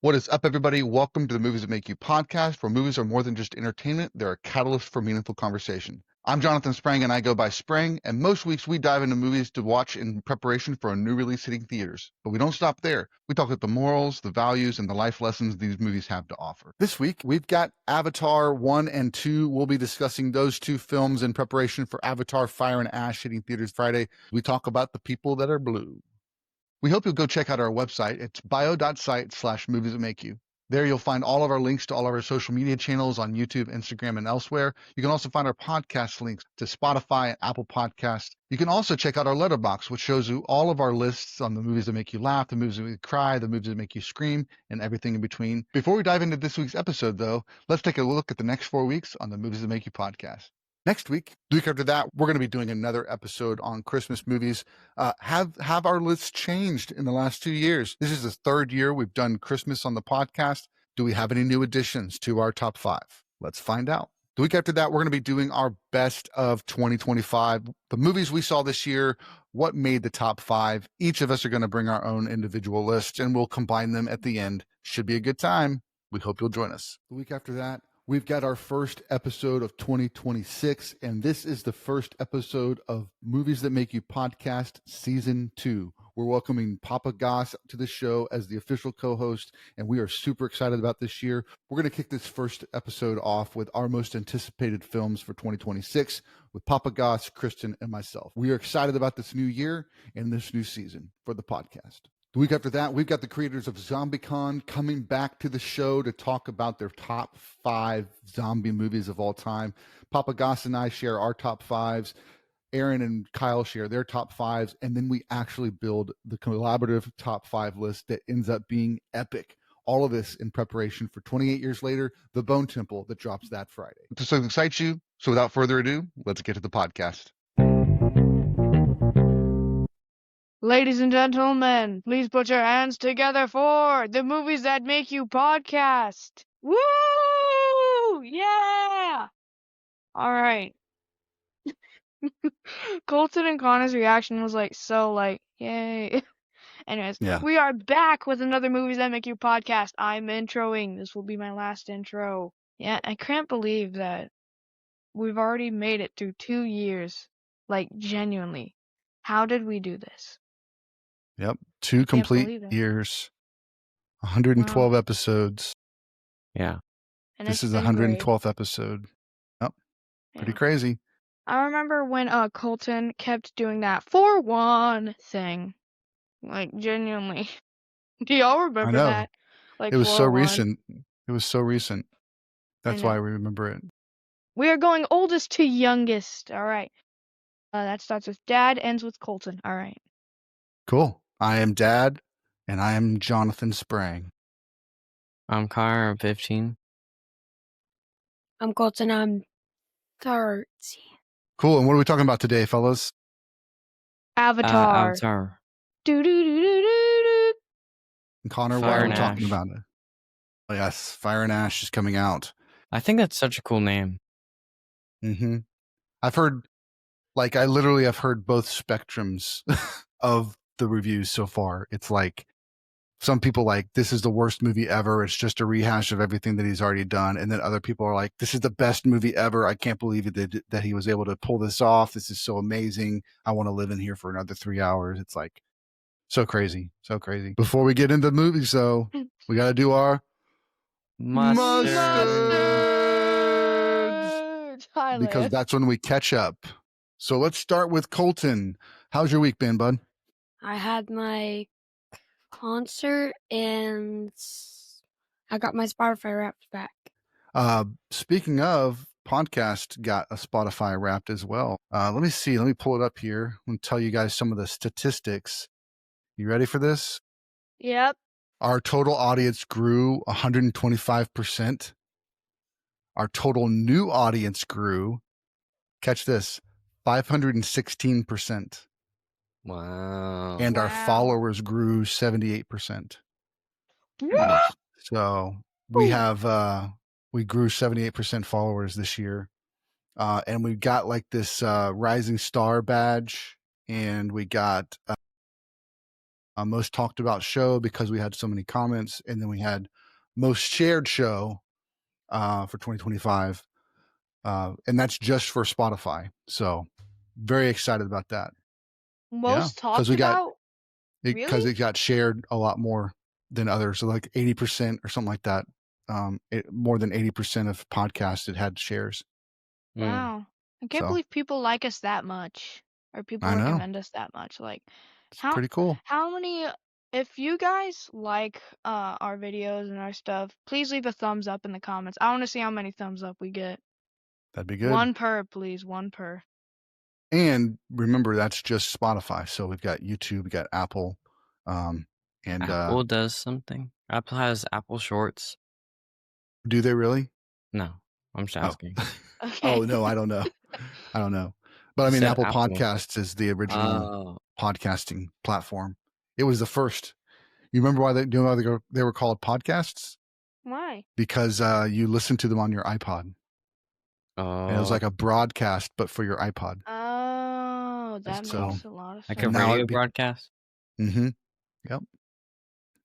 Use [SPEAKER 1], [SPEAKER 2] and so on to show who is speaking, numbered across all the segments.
[SPEAKER 1] What is up, everybody? Welcome to the Movies That Make You podcast, where movies are more than just entertainment. They're a catalyst for meaningful conversation. I'm Jonathan Sprang, and I go by Sprang, and most weeks we dive into movies to watch in preparation for a new release hitting theaters. But we don't stop there. We talk about the morals, the values, and the life lessons these movies have to offer. This week, we've got Avatar 1 and 2. We'll be discussing those two films in preparation for Avatar Fire and Ash hitting theaters Friday. We talk about the people that are blue. We hope you'll go check out our website. It's bio.site/movies that make you. There you'll find all of our links to all of our social media channels on YouTube, Instagram, and elsewhere. You can also find our podcast links to Spotify and Apple Podcasts. You can also check out our letterbox, which shows you all of our lists on the movies that make you laugh, the movies that make you cry, the movies that make you scream, and everything in between. Before we dive into this week's episode, though, let's take a look at the next 4 weeks on the Movies That Make You podcast. Next week, the week after that, we're going to be doing another episode on Christmas movies. Have our lists changed in the last 2 years? This is the third year we've done Christmas on the podcast. Do we have any new additions to our top 5? Let's find out. The week after that, we're going to be doing our best of 2025. The movies we saw this year, what made the top 5. Each of us are going to bring our own individual list, and we'll combine them at the end. Should be a good time. We hope you'll join us. The week after that, we've got our first episode of 2026, and this is the first episode of Movies That Make You podcast Season 2. We're welcoming Papa Goss to the show as the official co-host, and we are super excited about this year. We're going to kick this first episode off with our most anticipated films for 2026 with Papa Goss, Kristen, and myself. We are excited about this new year and this new season for the podcast. The week after that, we've got the creators of ZombieCon coming back to the show to talk about their top 5 zombie movies of all time. Papa Goss and I share our top 5s. Aaron and Kyle share their top 5s. And then we actually build the collaborative top 5 list that ends up being epic. All of this in preparation for 28 years later, The Bone Temple that drops that Friday. So it excites you. So without further ado, let's get to the podcast.
[SPEAKER 2] Ladies and gentlemen, please put your hands together for the Movies That Make You podcast. Woo! Yeah! All right. Colton and Connor's reaction was yay. Anyways,
[SPEAKER 1] Yeah.
[SPEAKER 2] We are back with another Movies That Make You podcast. I'm introing. This will be my last intro. Yeah, I can't believe that we've already made it through 2 years. Like, genuinely. How did we do this?
[SPEAKER 1] Yep. 2 complete years, 112 episodes.
[SPEAKER 3] Yeah.
[SPEAKER 2] And
[SPEAKER 1] this is the 112th episode. Yep. Pretty crazy.
[SPEAKER 2] I remember when Colton kept doing that 4-1 thing. Like, genuinely. Do y'all remember that? Like,
[SPEAKER 1] it was
[SPEAKER 2] 4-1.
[SPEAKER 1] so recent. It was so recent. That's why we remember it.
[SPEAKER 2] We are going oldest to youngest. All right. That starts with Dad, ends with Colton. All right.
[SPEAKER 1] Cool. I am Dad, and I am Jonathan Sprang.
[SPEAKER 3] I'm Connor, I'm 15.
[SPEAKER 4] I'm Colton, I'm 13.
[SPEAKER 1] Cool. And what are we talking about today, fellas?
[SPEAKER 2] Avatar.
[SPEAKER 3] Avatar.
[SPEAKER 2] Do-do-do-do-do-do.
[SPEAKER 1] And Connor, what are we talking about? Oh, yes, Fire and Ash is coming out.
[SPEAKER 3] I think that's such a cool name.
[SPEAKER 1] Mm-hmm. I've heard, I literally have heard both spectrums of the reviews so far. It's like some people this is the worst movie ever. It's just a rehash of everything that he's already done. And then other people are like, this is the best movie ever. I can't believe that he was able to pull this off. This is so amazing. I want to live in here for another 3 hours. It's like so crazy. So crazy. Before we get into the movies, though, we got to do our mustards. Because that's when we catch up. So let's start with Colton. How's your week been, bud?
[SPEAKER 4] I had my concert and I got my Spotify Wrapped back.
[SPEAKER 1] Speaking of, podcast got a Spotify Wrapped as well. Let me see. Let me pull it up here and tell you guys some of the statistics. You ready for this?
[SPEAKER 2] Yep.
[SPEAKER 1] Our total audience grew 125%. Our total new audience grew, catch this, 516%.
[SPEAKER 3] Wow.
[SPEAKER 1] And our followers grew 78%.
[SPEAKER 2] Yeah.
[SPEAKER 1] So we grew 78% followers this year. And we got this rising star badge, and we got most talked about show because we had so many comments, and then we had most shared show for 2025, and that's just for Spotify. So very excited about that.
[SPEAKER 2] Most
[SPEAKER 1] because
[SPEAKER 2] talked about?
[SPEAKER 1] because
[SPEAKER 2] Really?
[SPEAKER 1] it got shared a lot more than others, so like 80% or something like that. More than 80% of podcasts it had shares.
[SPEAKER 3] Mm.
[SPEAKER 2] Wow. I can't
[SPEAKER 1] So
[SPEAKER 2] believe people like us that much, or people
[SPEAKER 1] I know.
[SPEAKER 2] recommend us that much. Like,
[SPEAKER 1] It's pretty cool.
[SPEAKER 2] how many, if you guys like our videos and our stuff, please leave a thumbs up in the comments. I want to see how many thumbs up we get.
[SPEAKER 1] That'd be good.
[SPEAKER 2] 1 per, please. 1 per.
[SPEAKER 1] And remember, that's just Spotify. So we've got YouTube, we got Apple, and
[SPEAKER 3] Apple does something. Apple has Apple Shorts.
[SPEAKER 1] do they really?
[SPEAKER 3] No, I'm just asking.
[SPEAKER 2] Okay.
[SPEAKER 1] Oh no, I don't know. I don't know. But I
[SPEAKER 3] You
[SPEAKER 1] mean,
[SPEAKER 3] said
[SPEAKER 1] Apple
[SPEAKER 3] Apple.
[SPEAKER 1] Podcasts is the original
[SPEAKER 3] Oh,
[SPEAKER 1] podcasting platform. It was the first. You remember why they were called podcasts?
[SPEAKER 2] Why?
[SPEAKER 1] Because you listened to them on your iPod. And it was
[SPEAKER 3] oh,
[SPEAKER 1] like a broadcast, but for your iPod.
[SPEAKER 2] Oh, that
[SPEAKER 1] So-
[SPEAKER 2] makes a lot of
[SPEAKER 3] like
[SPEAKER 2] sense.
[SPEAKER 3] a
[SPEAKER 1] now
[SPEAKER 3] radio
[SPEAKER 1] it'd be-
[SPEAKER 3] broadcast.
[SPEAKER 1] Mm-hmm. Yep.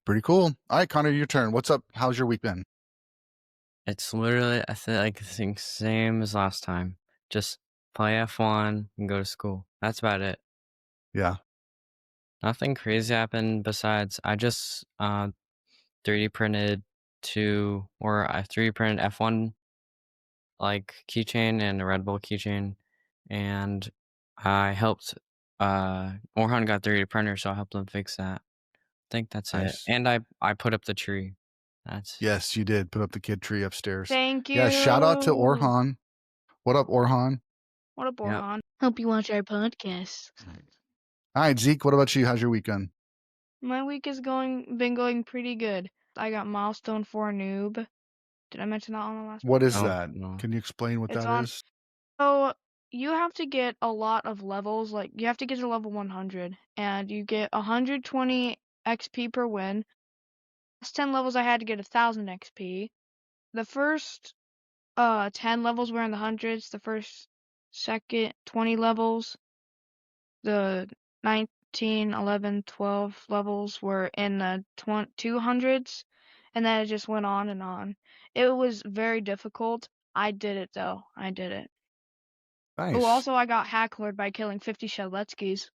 [SPEAKER 1] Pretty cool. All right, Connor, your turn. What's up? How's your week been?
[SPEAKER 3] It's literally, I think same as last time. Just play F1 and go to school. That's about it.
[SPEAKER 1] Yeah.
[SPEAKER 3] Nothing crazy happened besides I just 3D printed I 3D printed F1 like keychain and a Red Bull keychain, and I helped Orhan got 3D printer, so I helped him fix that. I think that's
[SPEAKER 1] Nice.
[SPEAKER 3] it. And I put up the tree. That's
[SPEAKER 1] Yes, you did put up the kid tree upstairs.
[SPEAKER 2] Thank you.
[SPEAKER 1] Yeah, shout out to Orhan. What up, Orhan?
[SPEAKER 2] What up,
[SPEAKER 3] Yep.
[SPEAKER 2] Orhan? Hope you watch our podcast.
[SPEAKER 1] All right, Zeke, what about you? How's your weekend?
[SPEAKER 2] My week is been going pretty good. I got Milestone for a noob. Did I mention that on the last?
[SPEAKER 1] What is
[SPEAKER 3] Oh,
[SPEAKER 1] that?
[SPEAKER 3] no.
[SPEAKER 1] Can you explain what
[SPEAKER 2] It's
[SPEAKER 1] that
[SPEAKER 2] on-
[SPEAKER 1] is?
[SPEAKER 2] So you have to get a lot of levels. Like you have to get to level 100, and you get 120 XP per win. Last 10 levels I had to get 1,000 XP. The first 10 levels were in the hundreds. The first, second 20 levels, the 19, 11, 12 levels were in the 200s, and then it just went on and on. It was very difficult. I did it though. I did it.
[SPEAKER 1] Nice.
[SPEAKER 2] Oh, also I got hacklered by killing 50 Shaletskis.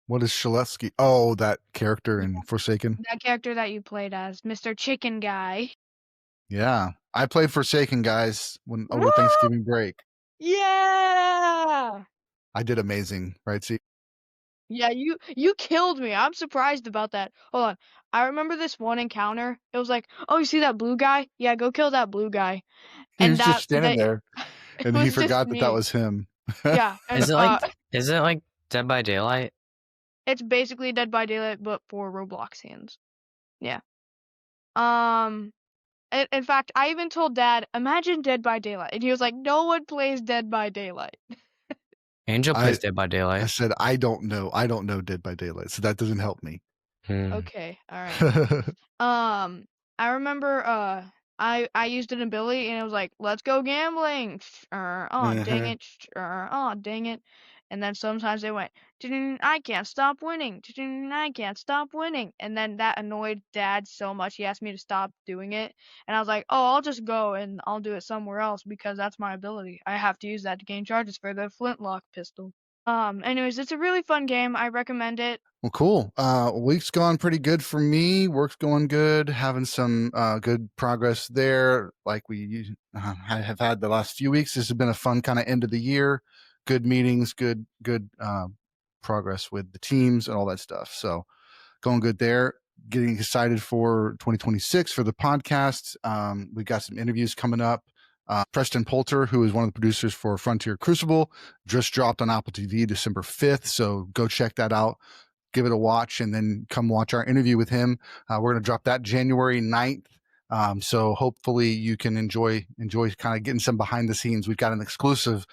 [SPEAKER 1] What is Shaletsky? Oh, that character in Forsaken?
[SPEAKER 2] That character that you played as, Mr. Chicken Guy.
[SPEAKER 1] Yeah. I played Forsaken, guys, over
[SPEAKER 2] Woo!
[SPEAKER 1] Thanksgiving break.
[SPEAKER 2] Yeah!
[SPEAKER 1] I did amazing, right, Zeke?
[SPEAKER 2] Yeah, you killed me. I'm surprised about that. Hold on. I remember this one encounter. It was like, oh, you see that blue guy? Yeah, go kill that blue guy.
[SPEAKER 1] He
[SPEAKER 2] And
[SPEAKER 1] was just standing there,
[SPEAKER 2] it
[SPEAKER 1] and he
[SPEAKER 2] was just
[SPEAKER 1] forgot that
[SPEAKER 2] me.
[SPEAKER 1] that was him.
[SPEAKER 2] Yeah. And,
[SPEAKER 3] Is it like Dead by Daylight?
[SPEAKER 2] it's basically Dead by Daylight, but for Roblox hands. Yeah. In fact, I even told Dad, imagine Dead by Daylight, and he was like, no one plays Dead by Daylight.
[SPEAKER 3] Angel plays Dead by
[SPEAKER 1] I
[SPEAKER 3] Daylight.
[SPEAKER 1] said, I don't know. I don't know Dead by Daylight, so that doesn't help me.
[SPEAKER 2] Okay, all right. I remember I used an ability and it was like, let's go gambling. Oh dang it. Oh dang it. And then sometimes they went, I can't stop winning. I can't stop winning. And then that annoyed Dad so much he asked me to stop doing it. And I was like, oh, I'll just go and I'll do it somewhere else because that's my ability. I have to use that to gain charges for the flintlock pistol. Anyways, it's a really fun game. I recommend it.
[SPEAKER 1] Well, cool. Week's gone pretty good for me. Work's going good. Having some good progress there. Like we have had the last few weeks. This has been a fun kind of end of the year. Good meetings, good progress with the teams and all that stuff. So going good there. Getting excited for 2026 for the podcast. We've got some interviews coming up. Preston Poulter, who is one of the producers for Frontier Crucible, just dropped on Apple TV December 5th. So go check that out. Give it a watch and then come watch our interview with him. We're going to drop that January 9th. So hopefully you can enjoy kind of getting some behind the scenes. We've got an exclusive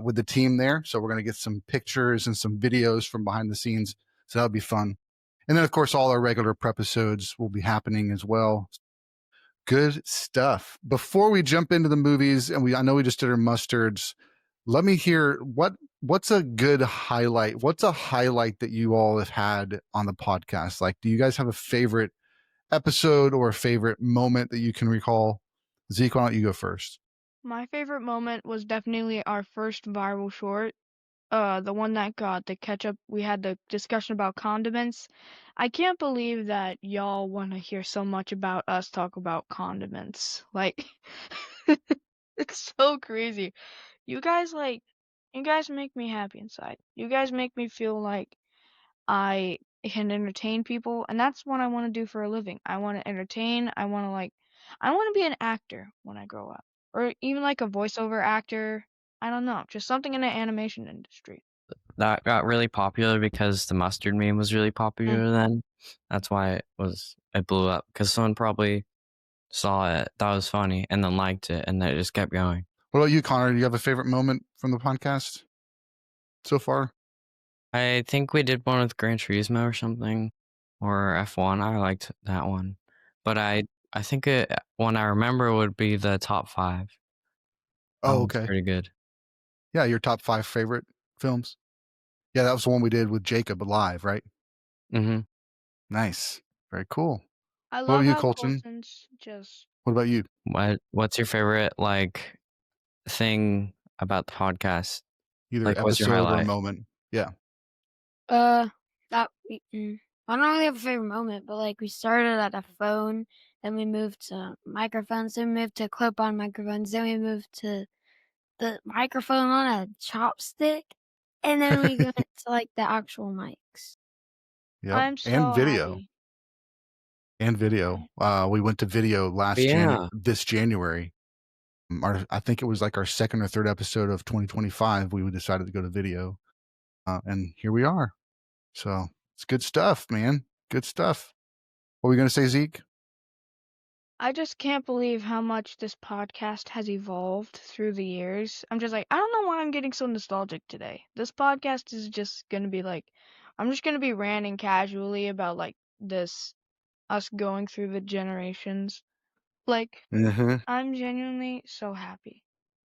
[SPEAKER 1] with the team there. So we're going to get some pictures and some videos from behind the scenes. So that'll be fun. And then, of course, all our regular Prepisodes will be happening as well. Good stuff. Before we jump into the movies, and I know we just did our mustards, let me hear what what's a good highlight? What's a highlight that you all have had on the podcast? Like, do you guys have a favorite episode or a favorite moment that you can recall? Zeke, why don't you go first?
[SPEAKER 2] My favorite moment was definitely our first viral short. The one that got the ketchup. We had the discussion about condiments. I can't believe that y'all want to hear so much about us talk about condiments. Like, it's so crazy. You guys make me happy inside. You guys make me feel like I can entertain people, and that's what I want to do for a living. I want to entertain. I want to be an actor when I grow up, or even like a voiceover actor. I don't know, just something in the animation industry.
[SPEAKER 3] That got really popular because the mustard meme was really popular then. That's why it blew up, because someone probably saw it, thought it was funny, and then liked it, and then it just kept going.
[SPEAKER 1] What about you, Connor? Do you have a favorite moment from the podcast so far?
[SPEAKER 3] I think we did one with Gran Turismo or something, or F1. I liked that one, but I think one I remember would be the top 5.
[SPEAKER 1] Oh,
[SPEAKER 3] It's
[SPEAKER 1] okay.
[SPEAKER 3] pretty good.
[SPEAKER 1] Yeah, your top 5 favorite films. Yeah, that was the one we did with Jacob live, right?
[SPEAKER 3] Mm-hmm.
[SPEAKER 1] Nice. Very cool.
[SPEAKER 2] I
[SPEAKER 1] What about
[SPEAKER 2] love
[SPEAKER 1] you,
[SPEAKER 2] how
[SPEAKER 1] Colton?
[SPEAKER 2] Colton's just.
[SPEAKER 1] What about you?
[SPEAKER 3] What's your favorite thing about the podcast?
[SPEAKER 1] Either
[SPEAKER 3] What's your
[SPEAKER 1] episode or
[SPEAKER 3] highlight?
[SPEAKER 1] moment. Yeah.
[SPEAKER 4] I don't really have a favorite moment, but we started at a phone, then we moved to microphones, then we moved to clip-on microphones, then we moved to the microphone on a chopstick, and then we went to the actual mics.
[SPEAKER 1] Yep.
[SPEAKER 2] I'm so
[SPEAKER 1] And video.
[SPEAKER 2] happy.
[SPEAKER 1] And video. We went to video this January. I think it was our second or third episode of 2025. We decided to go to video, and here we are. So it's good stuff, man. Good stuff. What were we going to say, Zeke?
[SPEAKER 2] I just can't believe how much this podcast has evolved through the years. I'm just I don't know why I'm getting so nostalgic today. This podcast is just gonna be I'm just gonna be ranting casually about us going through the generations. I'm genuinely so happy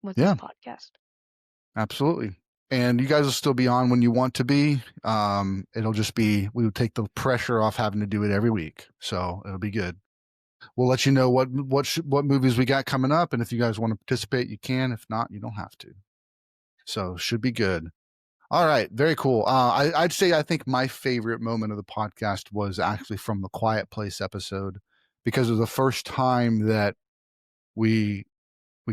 [SPEAKER 2] with this podcast.
[SPEAKER 1] Absolutely. And you guys will still be on when you want to be. It'll just be, we would take the pressure off having to do it every week. So it'll be good. We'll let you know what movies we got coming up. And if you guys want to participate, you can. If not, you don't have to. So should be good. All right. Very cool. I'd say, I think my favorite moment of the podcast was actually from the Quiet Place episode, because it was the first time that we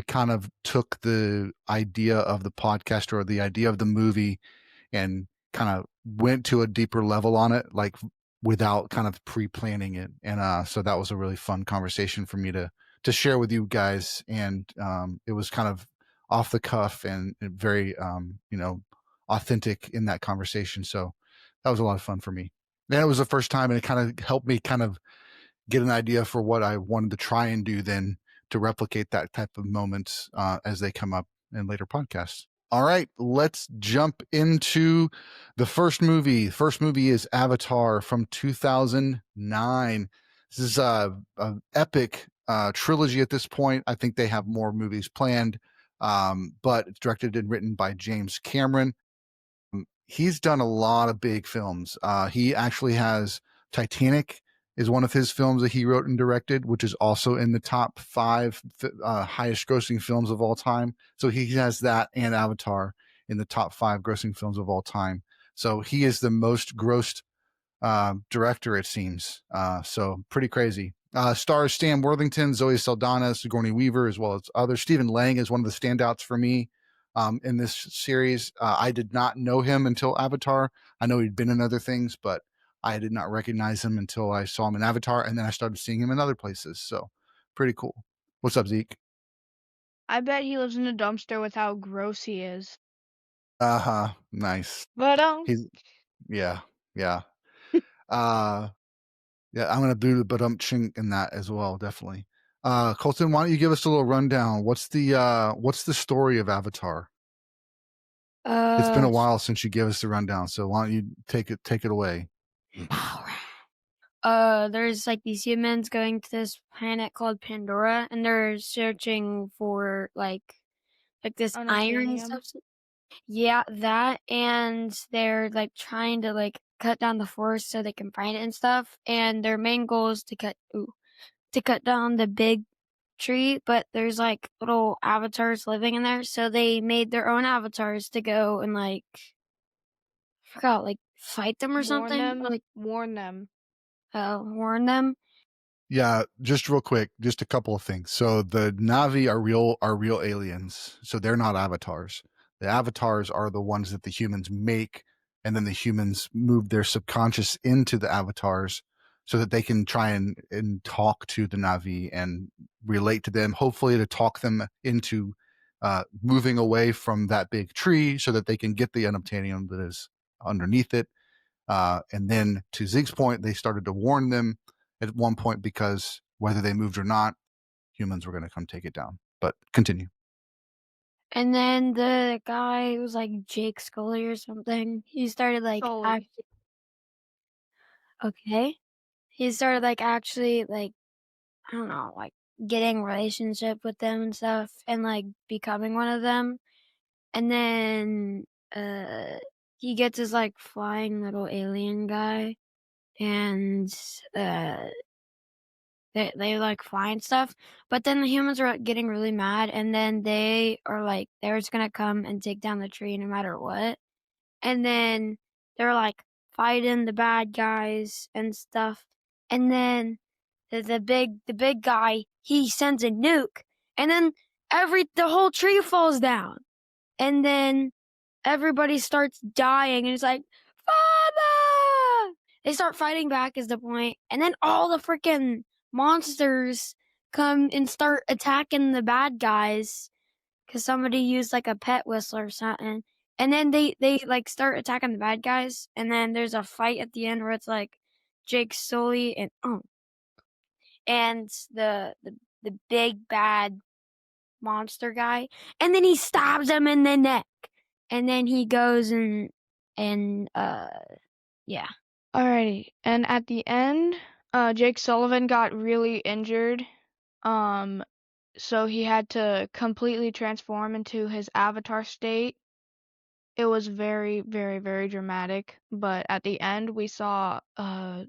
[SPEAKER 1] kind of took the idea of the podcast or the idea of the movie and kind of went to a deeper level on it, without kind of pre-planning it. And so that was a really fun conversation for me to share with you guys. And it was kind of off the cuff and very, authentic in that conversation. So that was a lot of fun for me. And it was the first time, and it kind of helped me kind of get an idea for what I wanted to try and do then to replicate that type of moments as they come up in later podcasts. All right, let's jump into the first movie. First movie is Avatar from 2009. This is an epic trilogy at this point. I think they have more movies planned, but it's directed and written by James Cameron. He's done a lot of big films. He actually has Titanic is one of his films that he wrote and directed, which is also in the top 5 highest grossing films of all time. So he has that and Avatar in the top 5 grossing films of all time. So he is the most grossed director, it seems. So pretty crazy. Stars Sam Worthington, Zoe Saldana, Sigourney Weaver, as well as others. Stephen Lang is one of the standouts for me in this series. I did not know him until Avatar. I know he'd been in other things, but I did not recognize him until I saw him in Avatar, and then I started seeing him in other places. So pretty cool. What's up, Zeke?
[SPEAKER 2] I bet he lives in a dumpster with how gross he is.
[SPEAKER 1] Nice.
[SPEAKER 2] But
[SPEAKER 1] yeah. Yeah, I'm gonna do the chink in that as well, definitely. Colton, why don't you give us a little rundown? What's the story of Avatar? It's been a while since you gave us the rundown, so why don't you take it away?
[SPEAKER 4] There's these humans going to this planet called Pandora, and they're searching for this iron
[SPEAKER 2] Unobtainium.
[SPEAKER 4] substance. Yeah, that, and they're like trying to like cut down the forest so they can find it and stuff. And their main goal is to cut down the big tree, but there's like little avatars living in there, so they made their own avatars to go and like I forgot, like fight them or something, or, like
[SPEAKER 2] Warn them.
[SPEAKER 4] warn them.
[SPEAKER 1] Yeah, just real quick, just a couple of things. So the Navi are real aliens. So they're not avatars. The avatars are the ones that the humans make, and then the humans move their subconscious into the avatars so that they can try and talk to the Navi and relate to them, hopefully to talk them into moving away from that big tree so that they can get the unobtainium that is underneath it. And then to Zeke's point, they started to warn them at one point because whether they moved or not, humans were going to come take it down. But continue.
[SPEAKER 4] And then the guy who was like Jake Scully or something, he started like
[SPEAKER 2] Sully.
[SPEAKER 4] he started like actually like I don't know, like getting relationship with them and stuff and like becoming one of them. And then he gets his like flying little alien guy and they like fly and stuff. But then the humans are getting really mad and then they are like they're just gonna come and take down the tree no matter what. And then they're like fighting the bad guys and stuff. And then the big guy, he sends a nuke, and then the whole tree falls down. And then everybody starts dying and it's like, Father! They start fighting back is the point. And then all the freaking monsters come and start attacking the bad guys because somebody used like a pet whistle or something. And then they like start attacking the bad guys. And then there's a fight at the end where it's like Jake Sully and the big bad monster guy. And then he stabs him in the neck. And then he goes and yeah.
[SPEAKER 2] Alrighty. And at the end, Jake Sullivan got really injured. So he had to completely transform into his avatar state. It was very, very, very dramatic. But at the end, we saw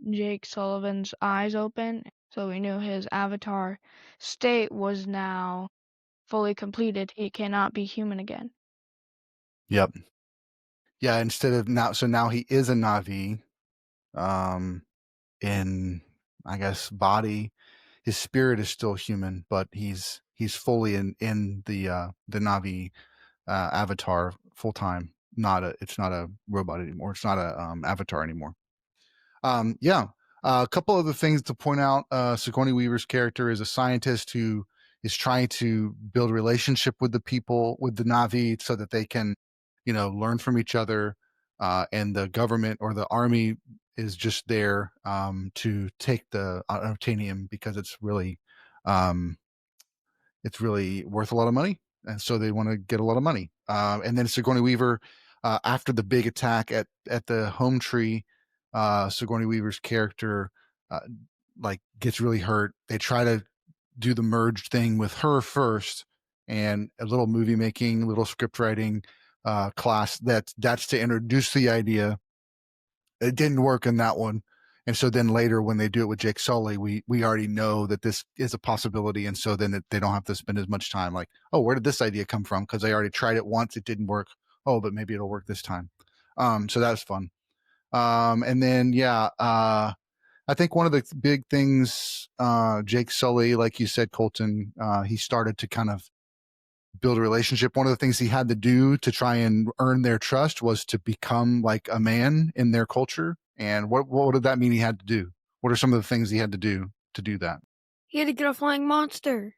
[SPEAKER 2] Jake Sullivan's eyes open. So we knew his avatar state was now fully completed. He cannot be human again.
[SPEAKER 1] Yep. Yeah, instead of now, so now he is a Navi in, I guess, body. His spirit is still human, but he's fully in the Navi avatar full time. It's not a robot anymore. It's not a avatar anymore. Yeah. A couple other things to point out. Sigourney Weaver's character is a scientist who is trying to build a relationship with the people, with the Navi, so that they can, learn from each other. And the government or the army is just there to take the unobtainium because it's really worth a lot of money, and so they want to get a lot of money. And then Sigourney Weaver, after the big attack at the home tree, Sigourney Weaver's character gets really hurt. They try to do the merge thing with her first, and a little movie making, little script writing class that's to introduce the idea. It didn't work in that one. And so then later when they do it with Jake Sully, we already know that this is a possibility. And so then they don't have to spend as much time like, oh, where did this idea come from? Because they already tried it once. It didn't work. Oh, but maybe it'll work this time. So that was fun. And then, I think one of the big things, Jake Sully, like you said, Colton, he started to kind of build a relationship. One of the things he had to do to try and earn their trust was to become like a man in their culture. And what did that mean he had to do? What are some of the things he had to do that?
[SPEAKER 4] He had to get a flying monster.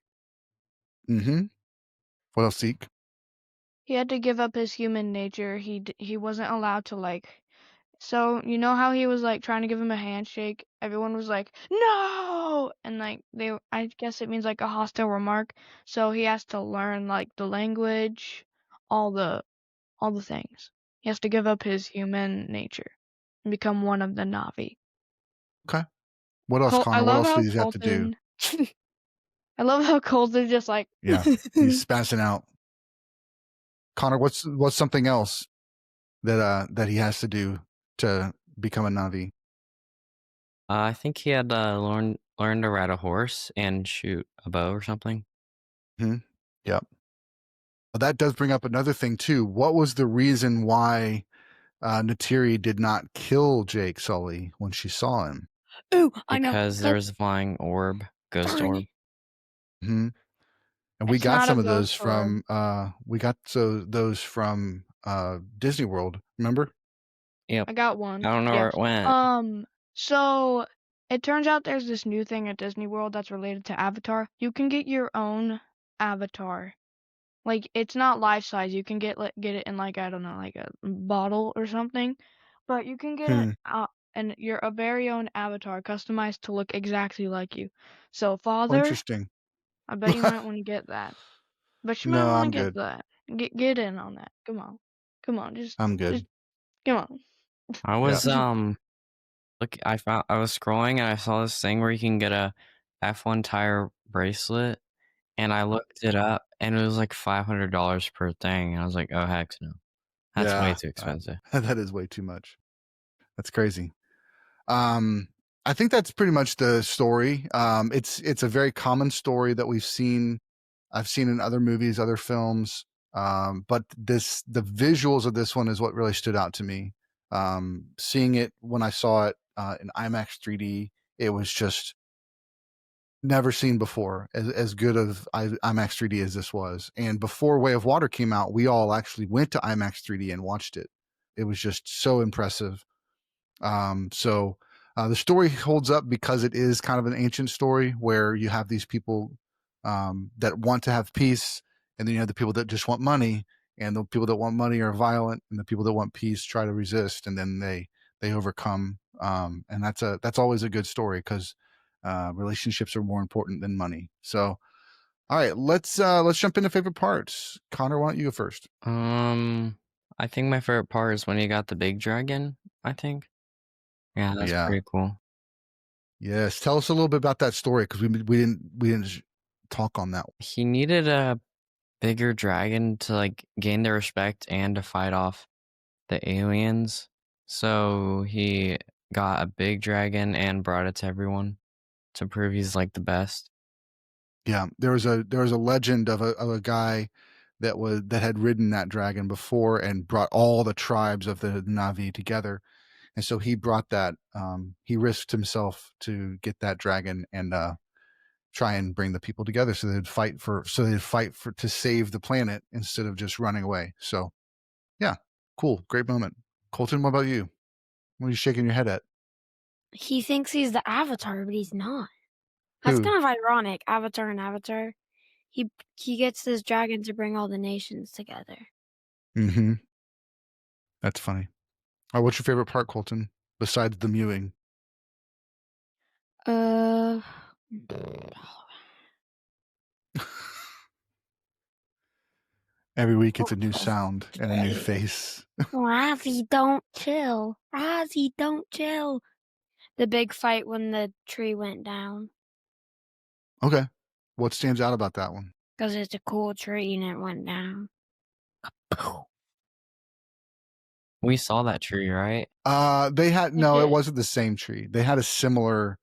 [SPEAKER 1] Mm-hmm. What else, Zeke?
[SPEAKER 2] He had to give up his human nature. He wasn't allowed to so you know how he was trying to give him a handshake? Everyone was like, no! And I guess it means a hostile remark. So he has to learn the language, all the things. He has to give up his human nature and become one of the Navi.
[SPEAKER 1] Okay. What else, Connor? What else does he have to do?
[SPEAKER 2] I love how Colton just
[SPEAKER 1] yeah, he's spazzing out. Connor, what's something else that he has to do to become a Navi?
[SPEAKER 3] I think he had to learn to ride a horse and shoot a bow or something.
[SPEAKER 1] Yep. Well, that does bring up another thing too. What was the reason why Neytiri did not kill Jake Sully when she saw him?
[SPEAKER 4] Ooh, I know.
[SPEAKER 3] Because there was a flying orb, ghost
[SPEAKER 4] Darn
[SPEAKER 3] orb.
[SPEAKER 4] it.
[SPEAKER 1] Hmm. And we
[SPEAKER 2] It's
[SPEAKER 1] got
[SPEAKER 2] not
[SPEAKER 1] some
[SPEAKER 2] a
[SPEAKER 1] of those
[SPEAKER 2] ghost orb.
[SPEAKER 1] from those from Disney World. Remember?
[SPEAKER 3] Yep.
[SPEAKER 2] I got one.
[SPEAKER 3] I don't know where it went.
[SPEAKER 2] So it turns out there's this new thing at Disney World that's related to Avatar. You can get your own avatar. Like, it's not life size. You can get it in, like, I don't know, like a bottle or something. But you can get your very own avatar customized to look exactly like you. So,
[SPEAKER 1] Oh,
[SPEAKER 2] Father,
[SPEAKER 1] interesting.
[SPEAKER 2] I bet you might want to get that. But you might
[SPEAKER 1] No,
[SPEAKER 2] want
[SPEAKER 1] I'm
[SPEAKER 2] to get
[SPEAKER 1] good.
[SPEAKER 2] that. Get in on that. Come on,
[SPEAKER 1] I'm good.
[SPEAKER 2] just come on.
[SPEAKER 3] I was look, I was scrolling and I saw this thing where you can get a F1 tire bracelet, and I looked it up and it was like $500 per thing. And I was like, oh heck no, that's way too expensive.
[SPEAKER 1] That is way too much. That's crazy. I think that's pretty much the story. It's a very common story that I've seen in other movies, other films. But the visuals of this one is what really stood out to me. Seeing it when I saw it in IMAX 3D, it was just never seen before, as good of IMAX 3D as this was. And before Way of Water came out, we all actually went to IMAX 3D and watched it. It was just so impressive. So the story holds up because it is kind of an ancient story where you have these people that want to have peace, and then you have the people that just want money, and the people that want money are violent, and the people that want peace try to resist, and then they overcome. And that's always a good story because relationships are more important than money. So, all right, let's jump into favorite parts. Connor, why don't you go first?
[SPEAKER 3] I think my favorite part is when you got the big dragon. I think, yeah, that's pretty cool.
[SPEAKER 1] Yes, tell us a little bit about that story because we didn't talk on that one.
[SPEAKER 3] He needed a bigger dragon to like gain their respect and to fight off the aliens. So he got a big dragon and brought it to everyone to prove he's like the best.
[SPEAKER 1] Yeah, there was a legend of a guy that had ridden that dragon before and brought all the tribes of the Na'vi together, and so he brought that. He risked himself to get that dragon and try and bring the people together so they'd fight to save the planet instead of just running away. So, yeah, cool, great moment. Colton, what about you? What are you shaking your head at?
[SPEAKER 4] He thinks he's the Avatar, but he's not. That's kind of ironic. Avatar and Avatar. He gets this dragon to bring all the nations together.
[SPEAKER 1] Mm-hmm. That's funny. All right, what's your favorite part, Colton, besides the mewing? Every week it's a new sound and a new face.
[SPEAKER 4] Ozzy, don't chill. Ozzy, don't chill. The big fight when the tree went down.
[SPEAKER 1] Okay. What stands out about that one?
[SPEAKER 4] Because it's a cool tree and it went down.
[SPEAKER 3] We saw that tree, right?
[SPEAKER 1] It wasn't the same tree. They had a similar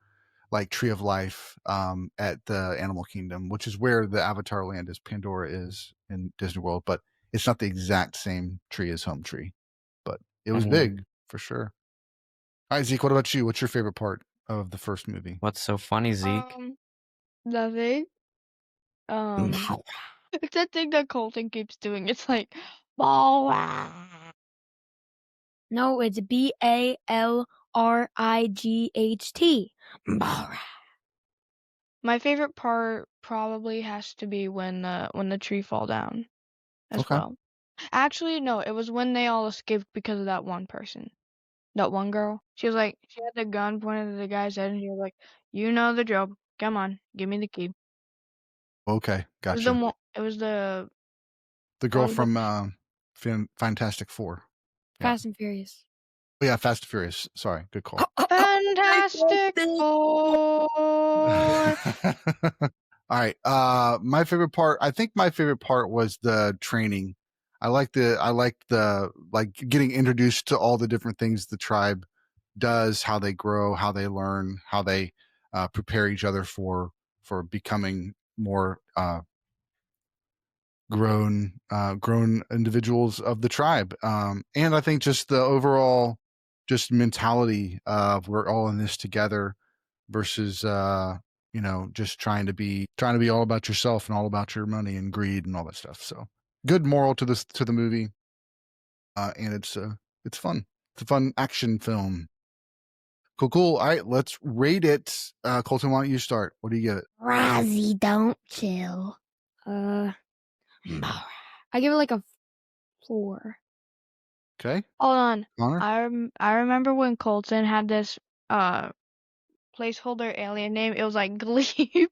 [SPEAKER 1] like tree of life at the Animal Kingdom, which is where the Avatar land is. Pandora is in Disney World, but it's not the exact same tree as Home Tree. But it was big for sure. All right, Zeke, what about you? What's your favorite part of the first movie?
[SPEAKER 3] What's so funny, Zeke?
[SPEAKER 2] Nothing. It's that thing that Colton keeps doing. It's like, Balrog.
[SPEAKER 4] No, it's BALRIGHT. Balrog.
[SPEAKER 2] My favorite part probably has to be when the tree fall down as well. Actually, no, it was when they all escaped because of that one person. That one girl. She was like, she had the gun pointed at the guy's head and she was like, you know the job. Come on, give me the key.
[SPEAKER 1] Okay, gotcha.
[SPEAKER 2] It was the
[SPEAKER 1] girl from Fantastic Four.
[SPEAKER 4] Fast and Furious.
[SPEAKER 1] Oh, yeah, Fast and Furious. Sorry, good call.
[SPEAKER 2] Fantastic Four.
[SPEAKER 1] All right. My favorite part, I think my favorite part was the training. I like getting introduced to all the different things the tribe does, how they grow, how they learn, how they prepare each other for becoming more grown individuals of the tribe. And I think just the overall just mentality of we're all in this together versus just trying to be all about yourself and all about your money and greed and all that stuff. So good moral to the movie. And it's fun. It's a fun action film. Cool. All right, let's rate it. Colton, why don't you start? What do you give it?
[SPEAKER 4] Razzie, don't chill. I give it like a 4.
[SPEAKER 1] Okay.
[SPEAKER 2] Hold on.
[SPEAKER 1] Connor?
[SPEAKER 2] I remember when Colton had this placeholder alien name. It was like Gleep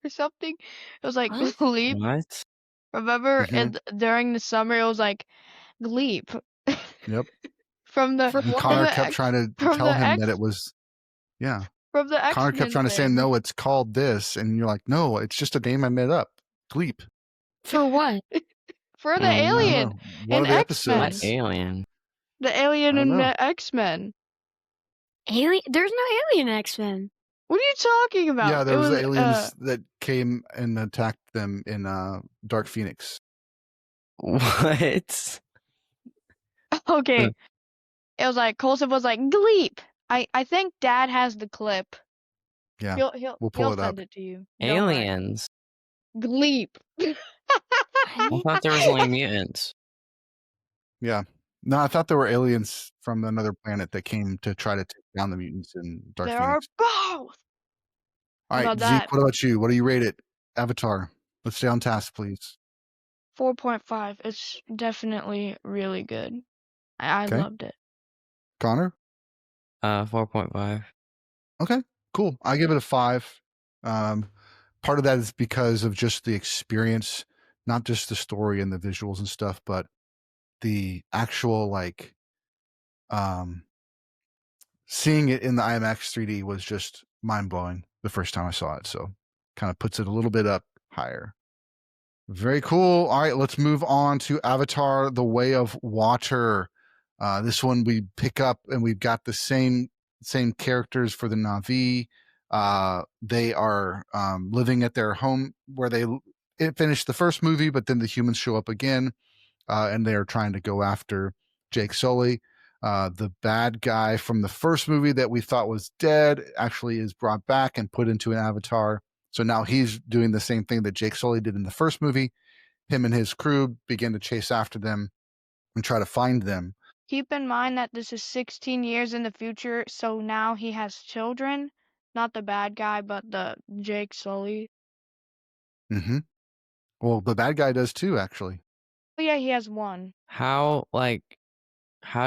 [SPEAKER 2] or something. It was like
[SPEAKER 4] What?
[SPEAKER 2] Gleep.
[SPEAKER 3] What?
[SPEAKER 2] Remember?
[SPEAKER 1] Mhm.
[SPEAKER 2] And during the summer, it was like Gleep.
[SPEAKER 1] Yep.
[SPEAKER 2] From the
[SPEAKER 4] For
[SPEAKER 1] And
[SPEAKER 4] what?
[SPEAKER 1] Connor
[SPEAKER 2] the
[SPEAKER 1] kept
[SPEAKER 2] X-
[SPEAKER 1] trying to
[SPEAKER 2] from
[SPEAKER 1] tell
[SPEAKER 2] the
[SPEAKER 1] him
[SPEAKER 2] X
[SPEAKER 1] that it was, yeah.
[SPEAKER 2] from the
[SPEAKER 1] Connor kept
[SPEAKER 2] X-Men
[SPEAKER 1] trying to say,
[SPEAKER 2] thing.
[SPEAKER 1] no, it's called this. And you're like, no, it's just a name I made up. Gleep.
[SPEAKER 4] For what?
[SPEAKER 2] For the
[SPEAKER 3] I don't
[SPEAKER 1] I don't
[SPEAKER 2] alien
[SPEAKER 1] know. One
[SPEAKER 2] in
[SPEAKER 1] of the
[SPEAKER 2] X-Men.
[SPEAKER 3] What
[SPEAKER 1] episodes.
[SPEAKER 3] alien?
[SPEAKER 2] The
[SPEAKER 1] I
[SPEAKER 2] alien
[SPEAKER 1] don't
[SPEAKER 2] in
[SPEAKER 1] know.
[SPEAKER 2] the X-Men.
[SPEAKER 4] Alien? There's no alien X-Men.
[SPEAKER 2] What are you talking about?
[SPEAKER 1] Yeah, there
[SPEAKER 2] it
[SPEAKER 1] was
[SPEAKER 2] was
[SPEAKER 1] the aliens that came and attacked them in Dark Phoenix.
[SPEAKER 3] What?
[SPEAKER 2] okay. It was like Colson was like Gleep. I think Dad has the clip.
[SPEAKER 1] Yeah,
[SPEAKER 2] He'll
[SPEAKER 1] we'll pull it
[SPEAKER 2] send
[SPEAKER 1] up.
[SPEAKER 2] it to you. Don't worry.
[SPEAKER 3] Aliens.
[SPEAKER 2] Gleep.
[SPEAKER 3] I thought there was only mutants.
[SPEAKER 1] Yeah. No, I thought there were aliens from another planet that came to try to take down the mutants in Dark
[SPEAKER 2] There are
[SPEAKER 1] Phoenix.
[SPEAKER 2] both.
[SPEAKER 1] All right,
[SPEAKER 2] about
[SPEAKER 1] Zeke,
[SPEAKER 2] that?
[SPEAKER 1] what about you? What do you rate it? Avatar. Let's stay on task, please.
[SPEAKER 2] 4.5. It's definitely really good. I
[SPEAKER 1] Okay.
[SPEAKER 2] loved it.
[SPEAKER 1] Connor?
[SPEAKER 3] 4.5.
[SPEAKER 1] Okay, cool. I give it a 5. Part of that is because of just the experience, not just the story and the visuals and stuff, but the actual seeing it in the IMAX 3D was just mind blowing the first time I saw it. So kind of puts it a little bit up higher. Very cool. All right, let's move on to Avatar: The Way of Water. This one we pick up and we've got the same characters for the Na'vi. They are living at their home where they finished the first movie, but then the humans show up again, and they are trying to go after Jake Sully. The bad guy from the first movie that we thought was dead actually is brought back and put into an avatar. So now he's doing the same thing that Jake Sully did in the first movie. Him and his crew begin to chase after them and try to find them.
[SPEAKER 2] Keep in mind that this is 16 years in the future, so now he has children. Not the bad guy, but the Jake Sully.
[SPEAKER 1] Mm-hmm. Well, the bad guy does too, actually.
[SPEAKER 2] Oh yeah, he has one.
[SPEAKER 3] How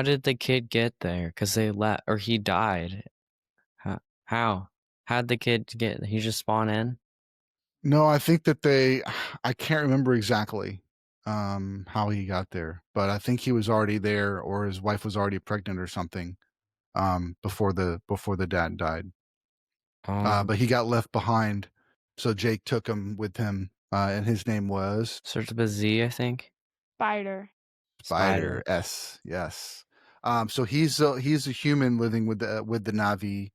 [SPEAKER 3] did the kid get there? Because they let, or he died. How? How'd the kid get? He just spawn in?
[SPEAKER 1] No, I think that I can't remember exactly how he got there, but I think he was already there, or his wife was already pregnant or something before the dad died. But he got left behind, so Jake took him with him, and his name was
[SPEAKER 3] Starts with a Z, I think.
[SPEAKER 2] Spider.
[SPEAKER 1] Spider. S. Yes. So he's a human living with the Na'vi.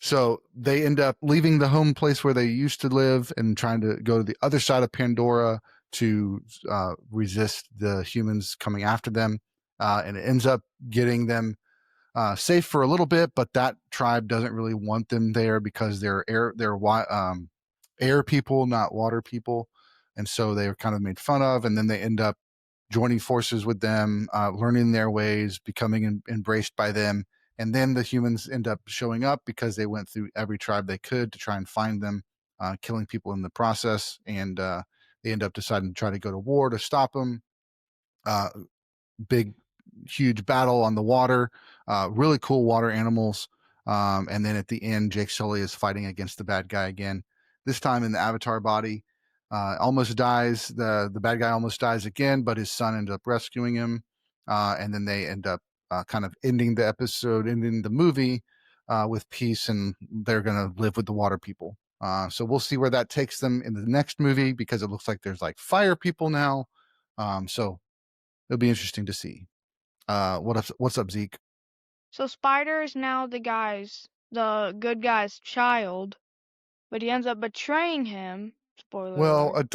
[SPEAKER 1] So they end up leaving the home place where they used to live and trying to go to the other side of Pandora to resist the humans coming after them. And it ends up getting them safe for a little bit, but that tribe doesn't really want them there because they're air people, not water people. And so they were kind of made fun of. And then they end up joining forces with them, learning their ways, becoming embraced by them. And then the humans end up showing up because they went through every tribe they could to try and find them, killing people in the process. And they end up deciding to try to go to war to stop them. Big, huge battle on the water. Really cool water animals. And then at the end, Jake Sully is fighting against the bad guy again. This time in the Avatar body. Almost dies. The bad guy almost dies again, but his son ends up rescuing him. And then they end up kind of ending the episode, ending the movie with peace, and they're going to live with the water people So we'll see where that takes them in the next movie, because it looks like there's like fire people now. So it'll be interesting to see. What's up, Zeke?
[SPEAKER 2] So Spider is now the good guy's child, but he ends up betraying him. Spoiler
[SPEAKER 1] Well,
[SPEAKER 2] alert.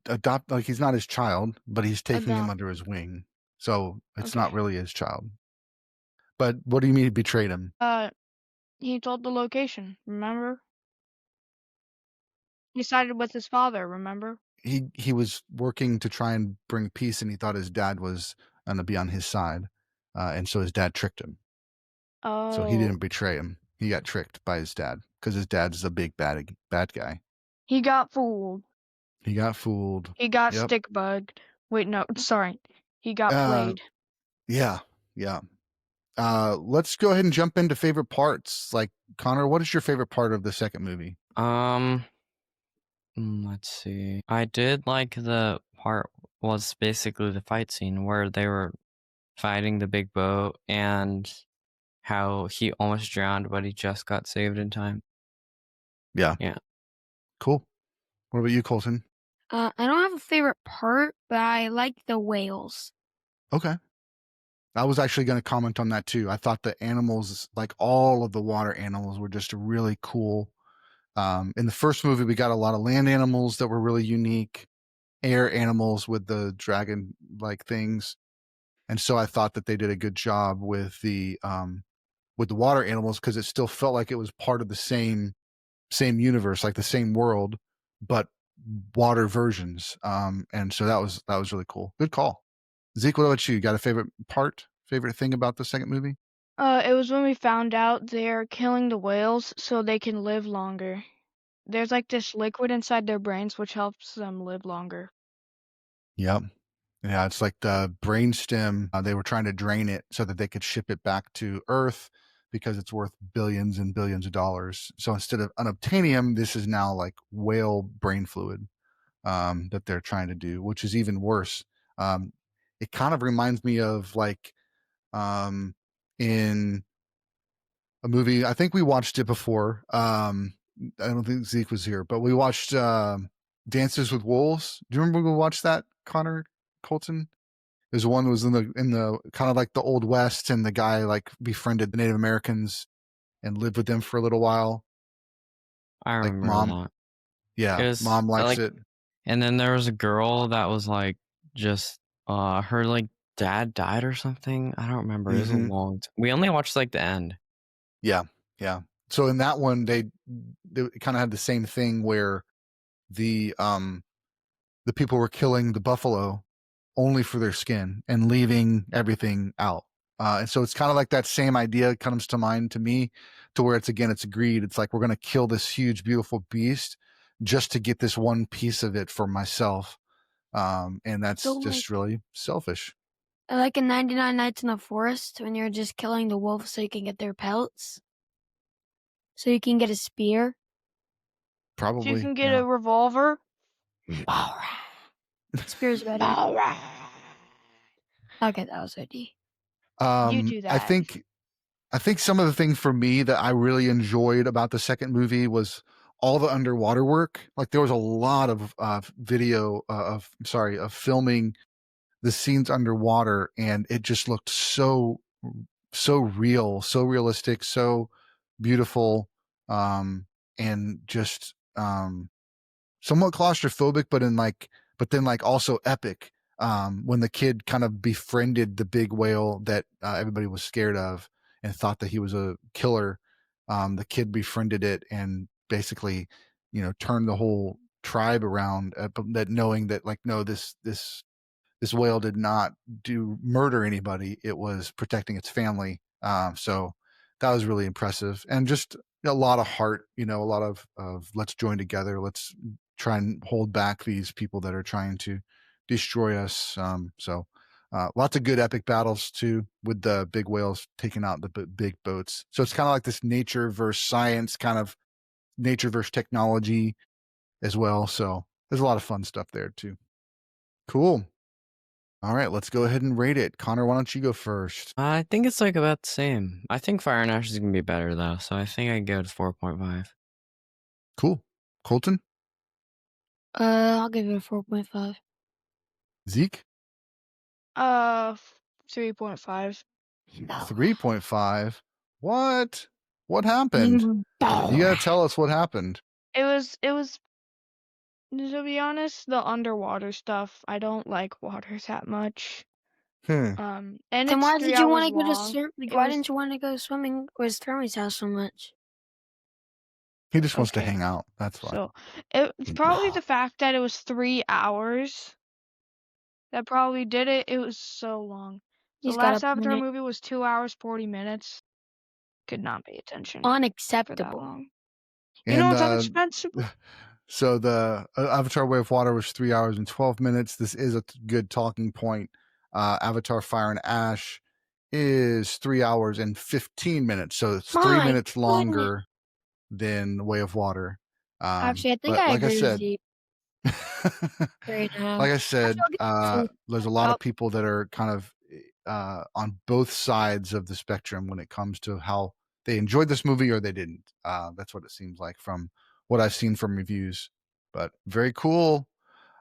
[SPEAKER 1] adopt, like he's not his child, but he's taking him
[SPEAKER 2] Adopt.
[SPEAKER 1] under his wing. So it's
[SPEAKER 2] Okay.
[SPEAKER 1] not really his child. But what do you mean he betrayed him?
[SPEAKER 2] He told the location, remember? He sided with his father, remember?
[SPEAKER 1] He was working to try and bring peace, and he thought his dad was going to be on his side, and so his dad tricked him. So he didn't
[SPEAKER 2] Oh.
[SPEAKER 1] betray him. He got tricked by his dad, because his dad's a big bad guy.
[SPEAKER 2] He got fooled.
[SPEAKER 1] He got fooled.
[SPEAKER 2] He got
[SPEAKER 1] Yep.
[SPEAKER 2] stick bugged. Wait, no, sorry. He got played.
[SPEAKER 1] Yeah. Let's go ahead and jump into favorite parts. Like, Connor, what is your favorite part of the second movie?
[SPEAKER 3] Let's see. I did like the part was basically the fight scene where they were fighting the big boat and how he almost drowned, but he just got saved in time.
[SPEAKER 1] Yeah. Cool. What about you, Colton?
[SPEAKER 4] I don't have a favorite part, but I like the whales.
[SPEAKER 1] Okay. I was actually going to comment on that too. I thought the animals, like all of the water animals, were just really cool. In the first movie, we got a lot of land animals that were really unique, air animals with the dragon-like things, and so I thought that they did a good job with the water animals, because it still felt like it was part of the same universe, like the same world, but water versions. And so that was really cool. Good call. Zeke, what about you? Got a favorite thing about the second movie?
[SPEAKER 2] It was when we found out they're killing the whales so they can live longer. There's like this liquid inside their brains which helps them live longer.
[SPEAKER 1] Yep. Yeah, it's like the brainstem. They were trying to drain it so that they could ship it back to Earth, because it's worth billions and billions of dollars. So instead of unobtainium, this is now like whale brain fluid that they're trying to do, which is even worse. It kind of reminds me of like in a movie. I think we watched it before. I don't think Zeke was here, but we watched Dances with Wolves. Do you remember we watched that, Connor, Colton? There's one that was in the kind of like the Old West, and the guy like befriended the Native Americans and lived with them for a little while.
[SPEAKER 3] I
[SPEAKER 1] Like
[SPEAKER 3] remember
[SPEAKER 1] mom,
[SPEAKER 3] that.
[SPEAKER 1] yeah, mom likes it.
[SPEAKER 3] And then there was a girl that was like just her like dad died or something. I don't remember. It was a long time. We only watched like the end.
[SPEAKER 1] Yeah. So in that one, they kind of had the same thing where the people were killing the buffalo only for their skin and leaving everything out. And so it's kind of like that same idea comes to mind to me, to where it's greed. It's like, we're going to kill this huge, beautiful beast just to get this one piece of it for myself. And that's just really selfish.
[SPEAKER 4] Like in 99 Nights in the Forest, when you're just killing the wolves so you can get their pelts. So you can get a spear.
[SPEAKER 1] Probably.
[SPEAKER 2] So you can get a revolver.
[SPEAKER 4] All right. Spear's better. All right. Okay, that was ID.
[SPEAKER 2] You do that.
[SPEAKER 1] I think some of the thing for me that I really enjoyed about the second movie was all the underwater work. Like, there was a lot of of filming the scenes underwater, and it just looked so real, so realistic, so beautiful, and just somewhat claustrophobic, but then also epic. When the kid kind of befriended the big whale that everybody was scared of and thought that he was a killer, the kid befriended it and basically, turned the whole tribe around. That knowing that, like, no, this whale did not murder anybody; it was protecting its family. So that was really impressive, and just a lot of heart. A lot of let's join together. Let's try and hold back these people that are trying to destroy us. So lots of good epic battles too, with the big whales taking out the big boats. So it's kind of like this nature versus science, kind of nature versus technology as well. So there's a lot of fun stuff there too. Cool. All right, let's go ahead and rate it. Connor, why don't you go first?
[SPEAKER 3] I think it's like about the same. I think Fire and Ash is gonna be better though, so I think I go to 4.5.
[SPEAKER 1] Cool. Colton?
[SPEAKER 4] I'll give it a 4.5.
[SPEAKER 1] Zeke?
[SPEAKER 2] 3.5.
[SPEAKER 4] No.
[SPEAKER 1] 3.5. What? What happened? You gotta tell us what happened.
[SPEAKER 2] It was, to be honest, the underwater stuff. I don't like water that much. And
[SPEAKER 4] Then
[SPEAKER 2] it's
[SPEAKER 4] why
[SPEAKER 2] 3
[SPEAKER 4] did you want
[SPEAKER 2] hours
[SPEAKER 4] to go to
[SPEAKER 2] long.
[SPEAKER 4] swim?
[SPEAKER 2] It
[SPEAKER 4] Why
[SPEAKER 2] was-
[SPEAKER 4] didn't you want to go swimming with Stormy's house so much?
[SPEAKER 1] He just wants to
[SPEAKER 2] Okay.
[SPEAKER 1] hang out. That's why.
[SPEAKER 2] So it's probably the fact that it was 3 hours that probably did it. It was so long. The
[SPEAKER 4] He's got
[SPEAKER 2] last
[SPEAKER 4] a
[SPEAKER 2] Avatar
[SPEAKER 4] point.
[SPEAKER 2] movie was 2 hours 40 minutes. Could not pay attention for that
[SPEAKER 4] Unacceptable.
[SPEAKER 2] long. You know
[SPEAKER 1] And
[SPEAKER 2] what's unacceptable?
[SPEAKER 1] so the Avatar Way of Water was 3 hours and 12 minutes. This is a good talking point. Avatar Fire and Ash is 3 hours and 15 minutes. So it's 3
[SPEAKER 4] My
[SPEAKER 1] minutes longer than Way of Water.
[SPEAKER 4] Actually, I think
[SPEAKER 1] but
[SPEAKER 4] I
[SPEAKER 1] like I
[SPEAKER 4] agree
[SPEAKER 1] said,
[SPEAKER 4] with you. 3.5.
[SPEAKER 1] like I said,
[SPEAKER 4] Actually, I'll give it
[SPEAKER 1] there's a lot of people that are kind of on both sides of the spectrum when it comes to how they enjoyed this movie or they didn't. That's what it seems like from what I've seen from reviews. But very cool.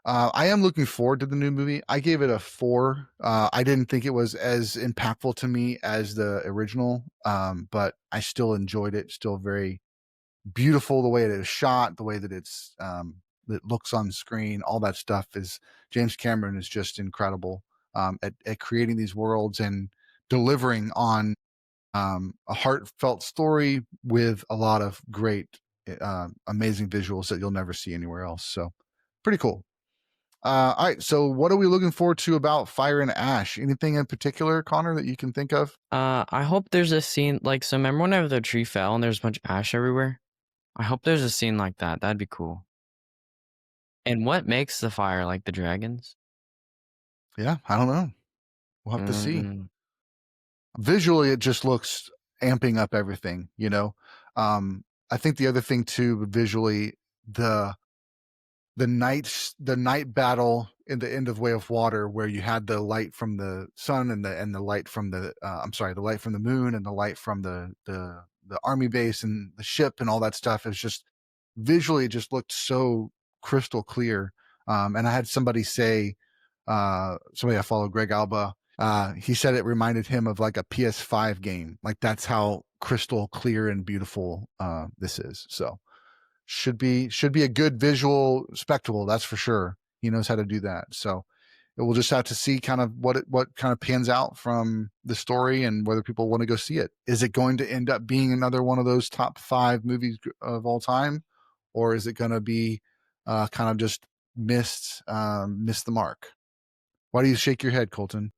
[SPEAKER 1] I am looking forward to the new movie. I gave it a 4. I didn't think it was as impactful to me as the original, but I still enjoyed it. Still very beautiful the way it is shot, the way that it looks on screen. All that stuff is James Cameron is just incredible at creating these worlds and delivering on a heartfelt story with a lot of great, amazing visuals that you'll never see anywhere else. So pretty cool. All right. So what are we looking forward to about Fire and Ash? Anything in particular, Connor, that you can think of?
[SPEAKER 3] I hope there's a scene like, so remember whenever the tree fell and there's a bunch of ash everywhere? I hope there's a scene like that. That'd be cool. And what makes the fire, like the dragons?
[SPEAKER 1] Yeah, I don't know. We'll have to see.
[SPEAKER 3] Mm.
[SPEAKER 1] Visually, it just looks amping up everything, you know. I think the other thing too, visually, the night battle in the end of Way of Water, where you had the light from the sun and the light from the the light from the moon and the light from the army base and the ship and all that stuff, is just visually, it just looked so crystal clear. And I had somebody say, somebody I follow, Greg Alba, he said it reminded him of like a PS5 game. Like that's how crystal clear and beautiful this is. So should be a good visual spectacle, that's for sure. He knows how to do that. So we'll just have to see kind of what kind of pans out from the story and whether people want to go see it. Is it going to end up being another one of those top 5 movies of all time, or is it going to be kind of just missed the mark? Why do you shake your head, Colton?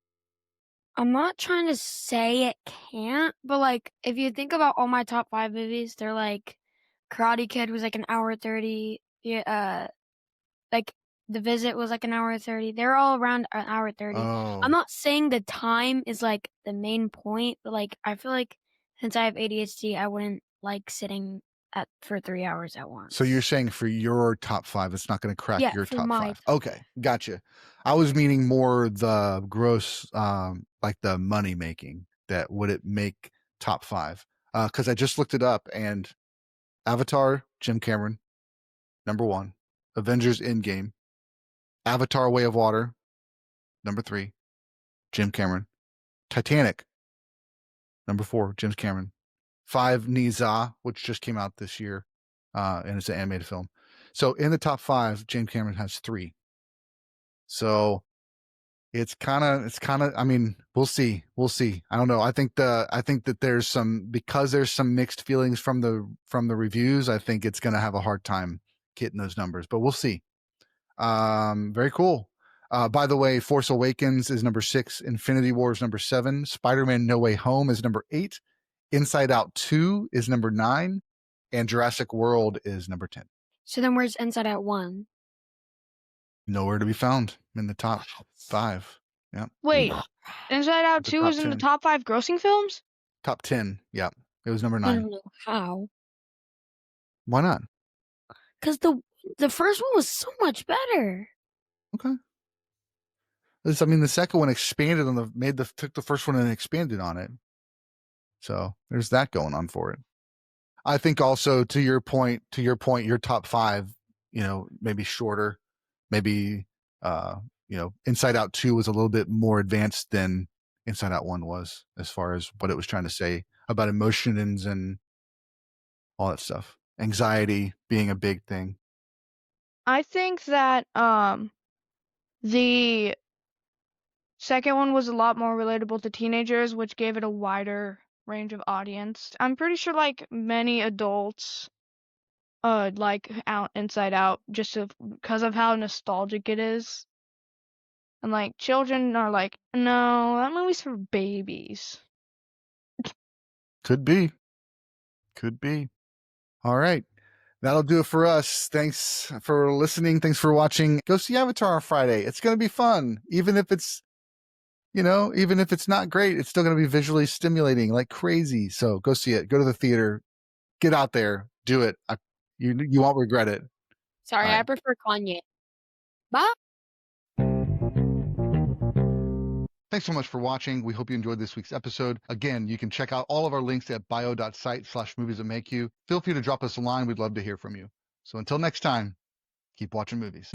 [SPEAKER 4] I'm not trying to say it can't, but like if you think about all my top 5 movies, they're like Karate Kid was like an hour 30. Yeah, like The Visit was like an hour 30. They're all around an hour 30.
[SPEAKER 1] Oh,
[SPEAKER 4] I'm not saying the time is like the main point, but like I feel like since I have ADHD, I wouldn't like sitting for 3 hours at once.
[SPEAKER 1] so you're saying for your top 5, it's not going to crack your
[SPEAKER 4] for
[SPEAKER 1] top
[SPEAKER 4] my
[SPEAKER 1] 5. Okay, gotcha. I was meaning more the gross, like the money making, that would it make top 5? Because I just looked it up, and Avatar, Jim Cameron, number 1. Avengers Endgame. Avatar Way of Water, number 3. Jim Cameron. Titanic, number 4. James Cameron. 5, Niza, which just came out this year, and it's an animated film. So in the top 5, James Cameron has 3. So it's kind of, I mean, we'll see. I don't know. I think that there's some, because there's some mixed feelings from the reviews, I think it's going to have a hard time getting those numbers, but we'll see. Very cool. By the way, Force Awakens is number 6, Infinity War is number 7, Spider-Man No Way Home is number 8, Inside Out 2 is number 9, and Jurassic World is number 10.
[SPEAKER 4] So then where's Inside Out 1?
[SPEAKER 1] Nowhere to be found in the top 5. Yeah.
[SPEAKER 2] Wait, Inside Out
[SPEAKER 1] The
[SPEAKER 2] 2
[SPEAKER 1] top
[SPEAKER 2] was in the
[SPEAKER 1] 10.
[SPEAKER 2] top 5 grossing films?
[SPEAKER 1] Top 10. Yeah. It was number
[SPEAKER 4] I
[SPEAKER 1] 9.
[SPEAKER 4] don't know how.
[SPEAKER 1] Why not?
[SPEAKER 4] Because the first one was so much better.
[SPEAKER 1] Okay. I mean, the second one expanded on took the first one and expanded on it. So there's that going on for it. I think also to your point, your top 5, maybe shorter, maybe, Inside Out 2 was a little bit more advanced than Inside Out 1 was, as far as what it was trying to say about emotions and all that stuff. Anxiety being a big thing.
[SPEAKER 2] I think that the second one was a lot more relatable to teenagers, which gave it a wider range of audience. I'm pretty sure like many adults like Inside Out just because of how nostalgic it is. And like children are like, no, that movie's for babies.
[SPEAKER 1] Could be. All right. That'll do it for us. Thanks for listening. Thanks for watching. Go see Avatar on Friday. It's going to be fun. Even if it's not great, it's still going to be visually stimulating like crazy. So go see it. Go to the theater. Get out there. Do it. You won't regret it.
[SPEAKER 4] Sorry,
[SPEAKER 1] All right.
[SPEAKER 4] I prefer Kanye. Bye.
[SPEAKER 1] Thanks so much for watching. We hope you enjoyed this week's episode. Again, you can check out all of our links at bio.site/moviesthatmakeyou. Feel free to drop us a line. We'd love to hear from you. So until next time, keep watching movies.